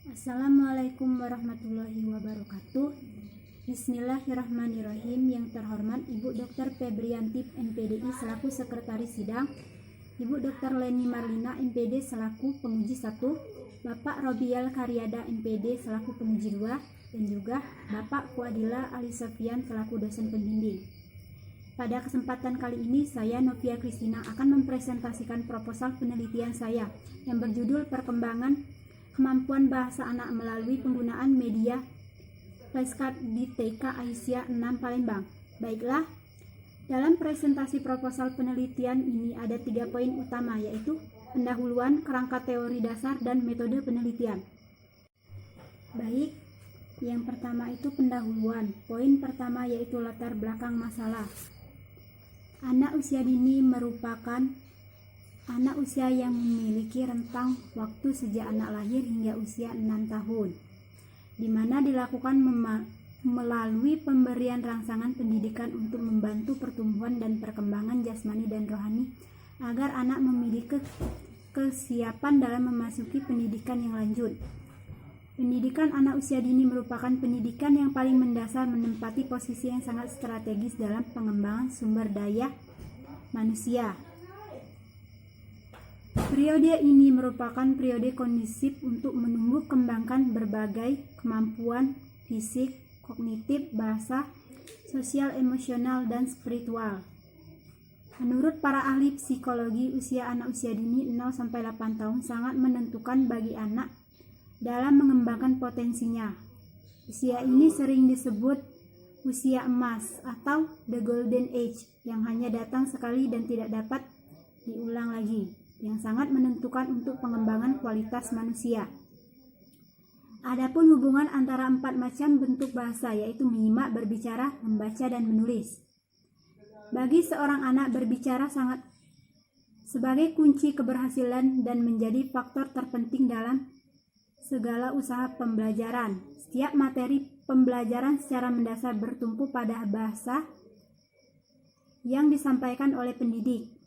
Assalamualaikum warahmatullahi wabarakatuh. Bismillahirrahmanirrahim. Yang terhormat Ibu Dr. Febrianti MPDI selaku Sekretaris Sidang, Ibu Dr. Leni Marlina MPD selaku Penguji 1, Bapak Robial Karyada MPD selaku Penguji 2, dan juga Bapak Fuadila Ali Sofian selaku dosen pembimbing. Pada kesempatan kali ini saya Novia Kristina akan mempresentasikan proposal penelitian saya yang berjudul Perkembangan Kemampuan Bahasa Anak melalui penggunaan media flashcard di TK Aisyah 6 Palembang. Baiklah, dalam presentasi proposal penelitian ini ada 3 poin utama, yaitu pendahuluan, kerangka teori dasar, dan metode penelitian. Baik, yang pertama itu pendahuluan. Poin pertama yaitu latar belakang masalah. Anak usia dini merupakan anak usia yang memiliki rentang waktu sejak anak lahir hingga usia 6 tahun, di mana dilakukan melalui pemberian rangsangan pendidikan untuk membantu pertumbuhan dan perkembangan jasmani dan rohani agar anak memiliki kesiapan dalam memasuki pendidikan yang lanjut. Pendidikan anak usia dini merupakan pendidikan yang paling mendasar, menempati posisi yang sangat strategis dalam pengembangan sumber daya manusia. Periode ini merupakan periode kondusif untuk menumbuh kembangkan berbagai kemampuan fisik, kognitif, bahasa, sosial, emosional, dan spiritual. Menurut para ahli psikologi, usia anak usia dini 0-8 tahun sangat menentukan bagi anak dalam mengembangkan potensinya. Usia ini sering disebut usia emas atau the golden age, yang hanya datang sekali dan tidak dapat diulang lagi, yang sangat menentukan untuk pengembangan kualitas manusia. Adapun hubungan antara 4 macam bentuk bahasa, yaitu menyimak, berbicara, membaca, dan menulis. Bagi seorang anak, berbicara sangat sebagai kunci keberhasilan dan menjadi faktor terpenting dalam segala usaha pembelajaran. Setiap materi pembelajaran secara mendasar bertumpu pada bahasa yang disampaikan oleh pendidik.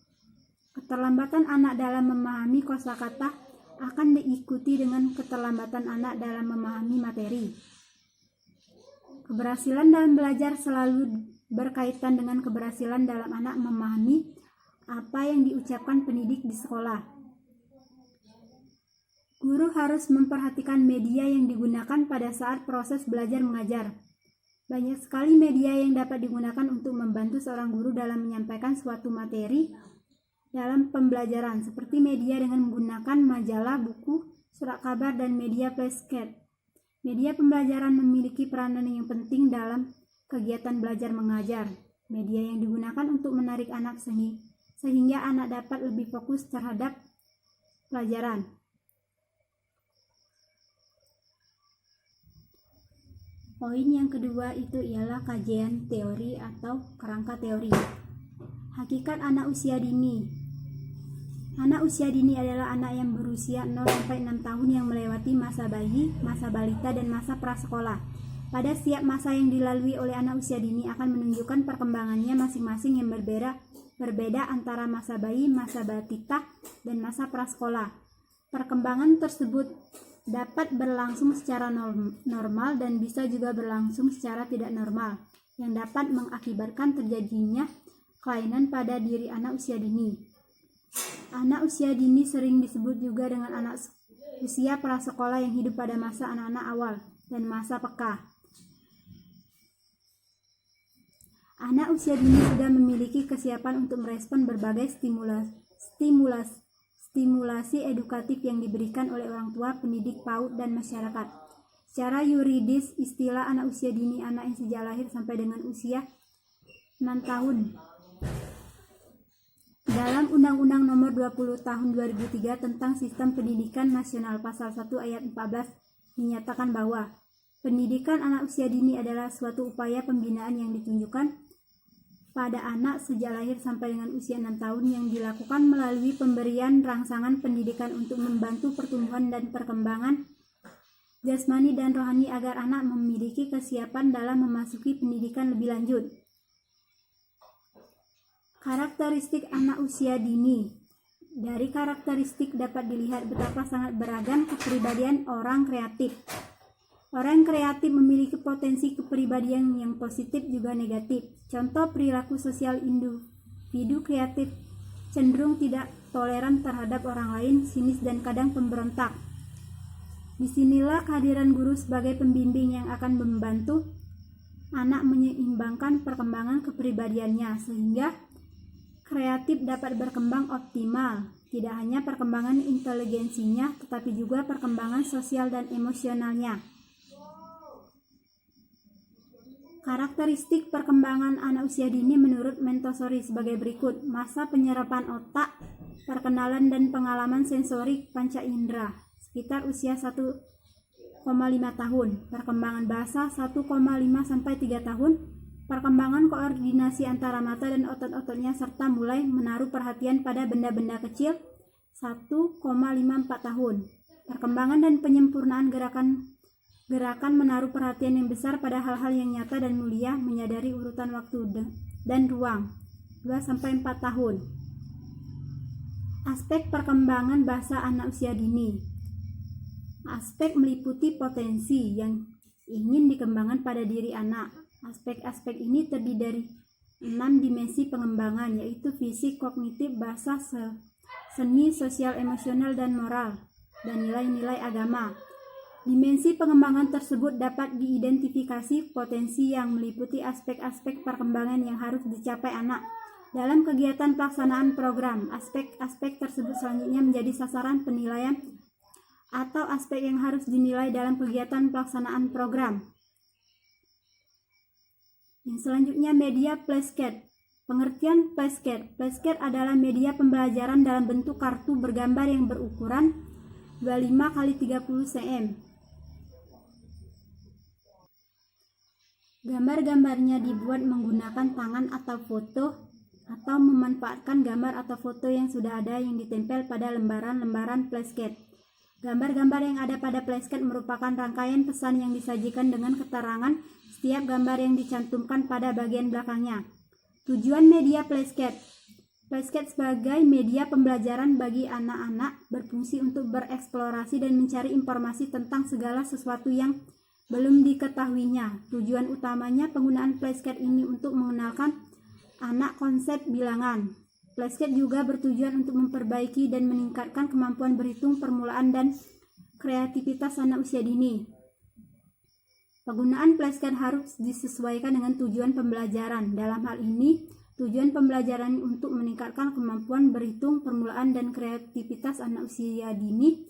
Keterlambatan anak dalam memahami kosakata akan diikuti dengan keterlambatan anak dalam memahami materi. Keberhasilan dalam belajar selalu berkaitan dengan keberhasilan dalam anak memahami apa yang diucapkan pendidik di sekolah. Guru harus memperhatikan media yang digunakan pada saat proses belajar mengajar. Banyak sekali media yang dapat digunakan untuk membantu seorang guru dalam menyampaikan suatu materi dalam pembelajaran, seperti media dengan menggunakan majalah, buku, surat kabar, dan media flashcard. Media pembelajaran memiliki peranan yang penting dalam kegiatan belajar mengajar. Media yang digunakan untuk menarik anak sehingga anak dapat lebih fokus terhadap pelajaran. Poin yang kedua itu ialah kajian teori atau kerangka teori. Hakikat anak usia dini. Anak usia dini adalah anak yang berusia 0-6 tahun yang melewati masa bayi, masa balita, dan masa prasekolah. Pada setiap masa yang dilalui oleh anak usia dini akan menunjukkan perkembangannya masing-masing yang berbeda antara masa bayi, masa balita, dan masa prasekolah. Perkembangan tersebut dapat berlangsung secara normal dan bisa juga berlangsung secara tidak normal, yang dapat mengakibatkan terjadinya kelainan pada diri anak usia dini. Anak usia dini sering disebut juga dengan anak usia prasekolah yang hidup pada masa anak-anak awal dan masa peka. Anak usia dini sudah memiliki kesiapan untuk merespon berbagai stimulasi edukatif yang diberikan oleh orang tua, pendidik, PAUD, dan masyarakat. Secara yuridis, istilah anak usia dini anak yang sejak lahir sampai dengan usia 6 tahun. Dalam Undang-Undang Nomor 20 Tahun 2003 tentang Sistem Pendidikan Nasional Pasal 1 Ayat 14 dinyatakan bahwa pendidikan anak usia dini adalah suatu upaya pembinaan yang ditunjukkan pada anak sejak lahir sampai dengan usia 6 tahun yang dilakukan melalui pemberian rangsangan pendidikan untuk membantu pertumbuhan dan perkembangan jasmani dan rohani agar anak memiliki kesiapan dalam memasuki pendidikan lebih lanjut. Karakteristik anak usia dini. Dari karakteristik dapat dilihat betapa sangat beragam kepribadian orang kreatif. Orang kreatif memiliki potensi kepribadian yang positif juga negatif. Contoh perilaku sosial individu kreatif cenderung tidak toleran terhadap orang lain, sinis dan kadang pemberontak. Disinilah kehadiran guru sebagai pembimbing yang akan membantu anak menyeimbangkan perkembangan kepribadiannya sehingga kreatif dapat berkembang optimal. Tidak hanya perkembangan inteligensinya, tetapi juga perkembangan sosial dan emosionalnya. Karakteristik perkembangan anak usia dini menurut Montessori sebagai berikut. Masa penyerapan otak, perkenalan dan pengalaman sensorik panca indera sekitar usia 1,5 tahun. Perkembangan bahasa 1,5 sampai 3 tahun. Perkembangan koordinasi antara mata dan otot-ototnya serta mulai menaruh perhatian pada benda-benda kecil 1,54 tahun. Perkembangan dan penyempurnaan gerakan menaruh perhatian yang besar pada hal-hal yang nyata dan mulia, menyadari urutan waktu dan ruang 2-4 tahun. Aspek perkembangan bahasa anak usia dini. Aspek meliputi potensi yang ingin dikembangkan pada diri anak. Aspek-aspek ini terdiri dari 6 dimensi pengembangan, yaitu fisik, kognitif, bahasa, seni, sosial, emosional, dan moral, dan nilai-nilai agama. Dimensi pengembangan tersebut dapat diidentifikasi potensi yang meliputi aspek-aspek perkembangan yang harus dicapai anak dalam kegiatan pelaksanaan program. Aspek-aspek tersebut selanjutnya menjadi sasaran penilaian atau aspek yang harus dinilai dalam kegiatan pelaksanaan program. Yang selanjutnya media flashcard. Pengertian flashcard. Flashcard adalah media pembelajaran dalam bentuk kartu bergambar yang berukuran 25x30 cm. Gambar-gambarnya dibuat menggunakan tangan atau foto atau memanfaatkan gambar atau foto yang sudah ada yang ditempel pada lembaran-lembaran flashcard. Gambar-gambar yang ada pada flashcard merupakan rangkaian pesan yang disajikan dengan keterangan setiap gambar yang dicantumkan pada bagian belakangnya. Tujuan media flashcard. Flashcard sebagai media pembelajaran bagi anak-anak berfungsi untuk bereksplorasi dan mencari informasi tentang segala sesuatu yang belum diketahuinya. Tujuan utamanya penggunaan flashcard ini untuk mengenalkan anak konsep bilangan. Flashcard juga bertujuan untuk memperbaiki dan meningkatkan kemampuan berhitung permulaan dan kreativitas anak usia dini. Penggunaan flashcard harus disesuaikan dengan tujuan pembelajaran. Dalam hal ini, tujuan pembelajaran untuk meningkatkan kemampuan berhitung permulaan dan kreativitas anak usia dini.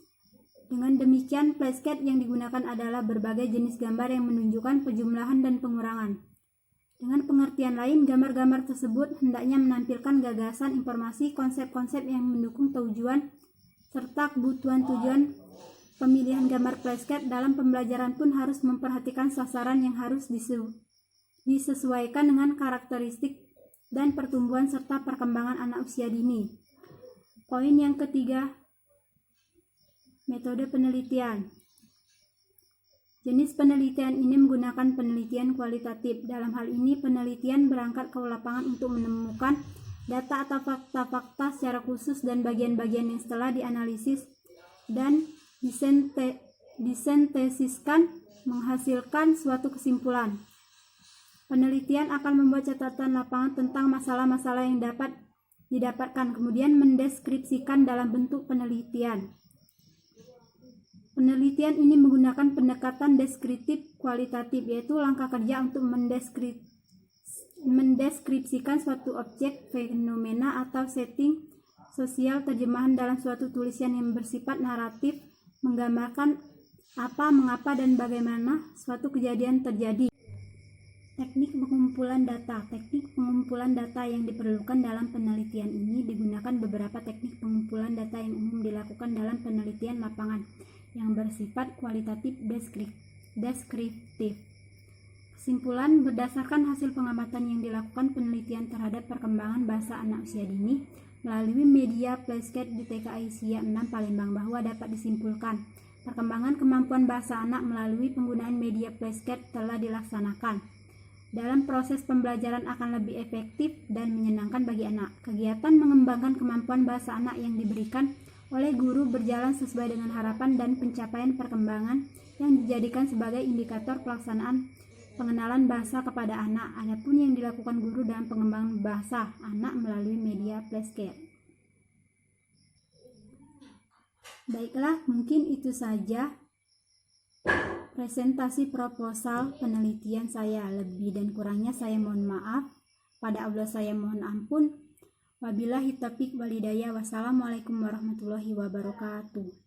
Dengan demikian, flashcard yang digunakan adalah berbagai jenis gambar yang menunjukkan penjumlahan dan pengurangan. Dengan pengertian lain, gambar-gambar tersebut hendaknya menampilkan gagasan, informasi, konsep-konsep yang mendukung tujuan, serta kebutuhan tujuan. Pemilihan gambar flashcard dalam pembelajaran pun harus memperhatikan sasaran yang harus disesuaikan dengan karakteristik dan pertumbuhan serta perkembangan anak usia dini. Poin yang ketiga, metode penelitian. Jenis penelitian ini menggunakan penelitian kualitatif. Dalam hal ini, penelitian berangkat ke lapangan untuk menemukan data atau fakta-fakta secara khusus dan bagian-bagian yang setelah dianalisis dan disintesiskan menghasilkan suatu kesimpulan. Penelitian akan membuat catatan lapangan tentang masalah-masalah yang dapat didapatkan, kemudian mendeskripsikan dalam bentuk penelitian. Penelitian ini menggunakan pendekatan deskriptif kualitatif, yaitu langkah kerja untuk mendeskripsikan suatu objek, fenomena, atau setting sosial. Terjemahan dalam suatu tulisan yang bersifat naratif, menggambarkan apa, mengapa, dan bagaimana suatu kejadian terjadi. Teknik pengumpulan data. Teknik pengumpulan data yang diperlukan dalam penelitian ini digunakan beberapa teknik pengumpulan data yang umum dilakukan dalam penelitian lapangan yang bersifat kualitatif deskriptif. Kesimpulan berdasarkan hasil pengamatan yang dilakukan penelitian terhadap perkembangan bahasa anak usia dini melalui media flashcard di TKI Sia 6 Palembang bahwa dapat disimpulkan perkembangan kemampuan bahasa anak melalui penggunaan media flashcard telah dilaksanakan. dalam proses pembelajaran akan lebih efektif dan menyenangkan bagi anak. Kegiatan mengembangkan kemampuan bahasa anak yang diberikan oleh guru berjalan sesuai dengan harapan dan pencapaian perkembangan yang dijadikan sebagai indikator pelaksanaan pengenalan bahasa kepada anak. Adapun yang dilakukan guru dalam pengembangan bahasa anak melalui media flashcard. Baiklah, mungkin itu saja presentasi proposal penelitian saya. Lebih dan kurangnya saya mohon maaf. Pada Allah saya mohon ampun. Wabillahi taufiq walhidayah. Wassalamualaikum warahmatullahi wabarakatuh.